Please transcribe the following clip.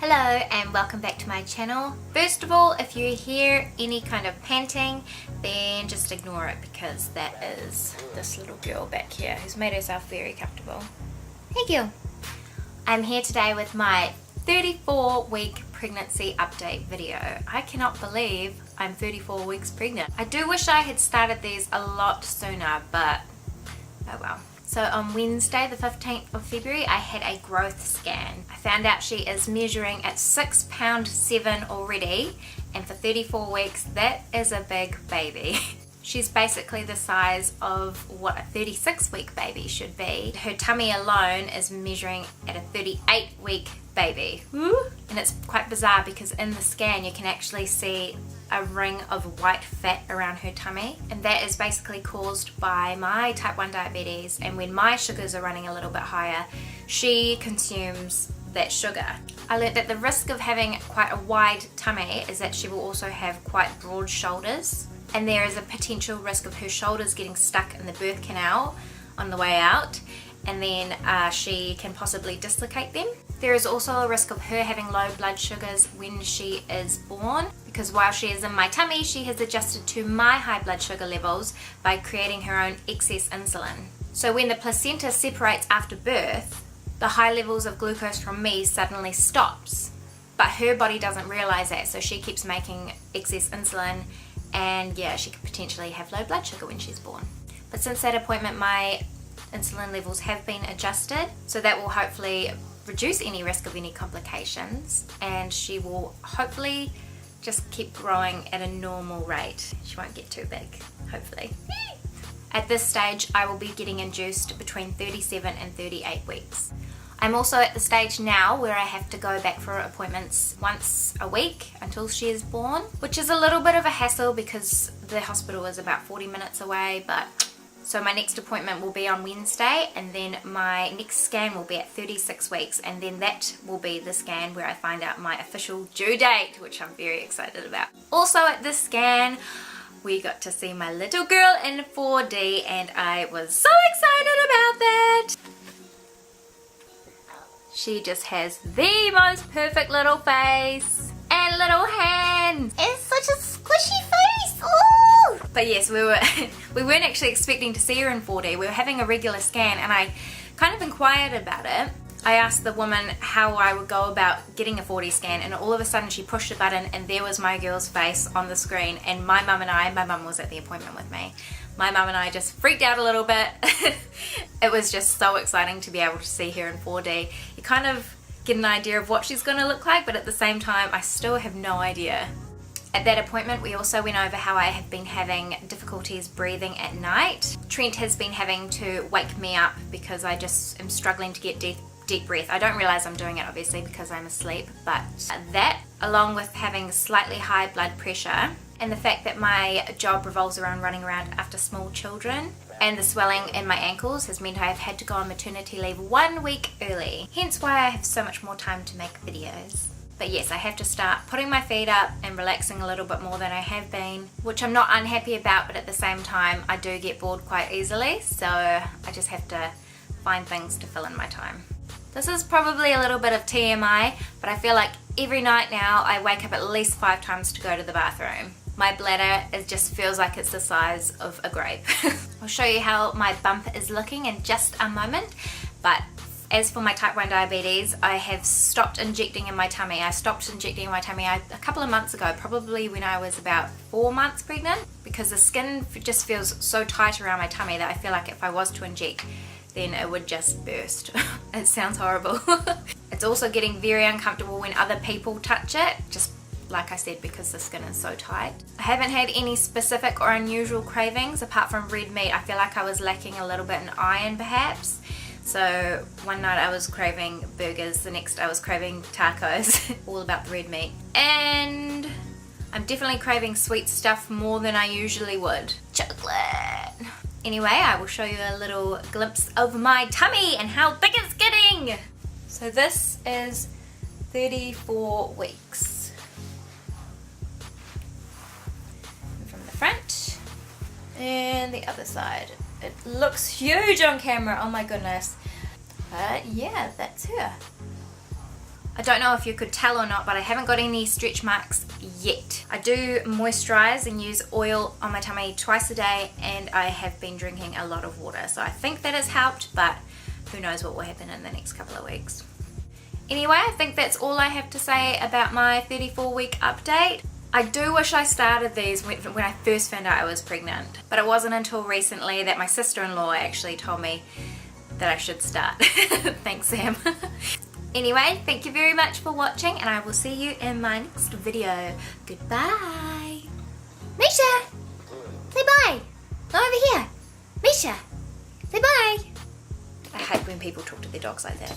Hello and welcome back to my channel. First of all, if you hear any kind of panting, then just ignore it because that is this little girl back here who's made herself very comfortable. Hey girl! I'm here today with my 34-week pregnancy update video. I cannot believe I'm 34 weeks pregnant. I do wish I had started these a lot sooner, but oh well. So on Wednesday the 15th of February I had a growth scan. I found out she is measuring at 6 pound 7 already, and for 34 weeks that is a big baby. She's basically the size of what a 36-week baby should be. Her tummy alone is measuring at a 38-week baby. Woo! And it's quite bizarre because in the scan you can actually see a ring of white fat around her tummy, and that is basically caused by my type 1 diabetes, and when my sugars are running a little bit higher she consumes that sugar. I learned that the risk of having quite a wide tummy is that she will also have quite broad shoulders, and there is a potential risk of her shoulders getting stuck in the birth canal on the way out, and then she can possibly dislocate them. There is also a risk of her having low blood sugars when she is born, because while she is in my tummy she has adjusted to my high blood sugar levels by creating her own excess insulin. So when the placenta separates after birth, the high levels of glucose from me suddenly stops, but her body doesn't realize that, so she keeps making excess insulin, and yeah, she could potentially have low blood sugar when she's born. But since that appointment my insulin levels have been adjusted, so that will hopefully reduce any risk of any complications, and she will hopefully just keep growing at a normal rate. She won't get too big, hopefully. At this stage I will be getting induced between 37 and 38 weeks. I'm also at the stage now where I have to go back for appointments once a week until she is born, which is a little bit of a hassle because the hospital is about 40 minutes away. But so my next appointment will be on Wednesday, and then my next scan will be at 36 weeks, and then that will be the scan where I find out my official due date, which I'm very excited about. Also at this scan we got to see my little girl in 4D, and I was so excited about that. She just has the most perfect little face and little hands and such a squishy face. Ooh! But yes, we weren't actually expecting to see her in 4D. We were having a regular scan, and I kind of inquired about it. I asked the woman how I would go about getting a 4D scan, and all of a sudden she pushed a button and there was my girl's face on the screen, and my mum was at the appointment with me. My mum and I just freaked out a little bit. It was just so exciting to be able to see her in 4D. You kind of get an idea of what she's going to look like, but at the same time I still have no idea. At that appointment we also went over how I have been having difficulties breathing at night. Trent has been having to wake me up because I just am struggling to get deep breath. I don't realize I'm doing it obviously because I'm asleep, but that, along with having slightly high blood pressure and the fact that my job revolves around running around after small children, and the swelling in my ankles has meant I have had to go on maternity leave 1 week early, hence why I have so much more time to make videos. But yes, I have to start putting my feet up and relaxing a little bit more than I have been, which I'm not unhappy about, but at the same time I do get bored quite easily, so I just have to find things to fill in my time. This is probably a little bit of TMI, but I feel like every night now I wake up at least 5 times to go to the bathroom. My bladder just feels like it's the size of a grape. I'll show you how my bump is looking in just a moment, but as for my type 1 diabetes, I have stopped injecting in my tummy. I stopped injecting in my tummy a couple of months ago, probably when I was about 4 months pregnant, because the skin just feels so tight around my tummy that I feel like if I was to inject then it would just burst. It sounds horrible. It's also getting very uncomfortable when other people touch it, just like I said, because the skin is so tight. I haven't had any specific or unusual cravings apart from red meat. I feel like I was lacking a little bit in iron perhaps. So one night I was craving burgers, the next I was craving tacos. All about the red meat. And I'm definitely craving sweet stuff more than I usually would. Chocolate. Anyway, I will show you a little glimpse of my tummy and how big it's getting. So this is 34 weeks. From the front and the other side. It looks huge on camera, oh my goodness. But yeah, that's her. I don't know if you could tell or not, but I haven't got any stretch marks yet. I do moisturize and use oil on my tummy twice a day, and I have been drinking a lot of water. So I think that has helped, but who knows what will happen in the next couple of weeks. Anyway, I think that's all I have to say about my 34-week update. I do wish I started these when I first found out I was pregnant, but it wasn't until recently that my sister-in-law actually told me that I should start. Thanks, Sam. Anyway, thank you very much for watching, and I will see you in my next video. Goodbye. Misha! Say bye! Come over here. Misha! Say bye! I hate when people talk to their dogs like that.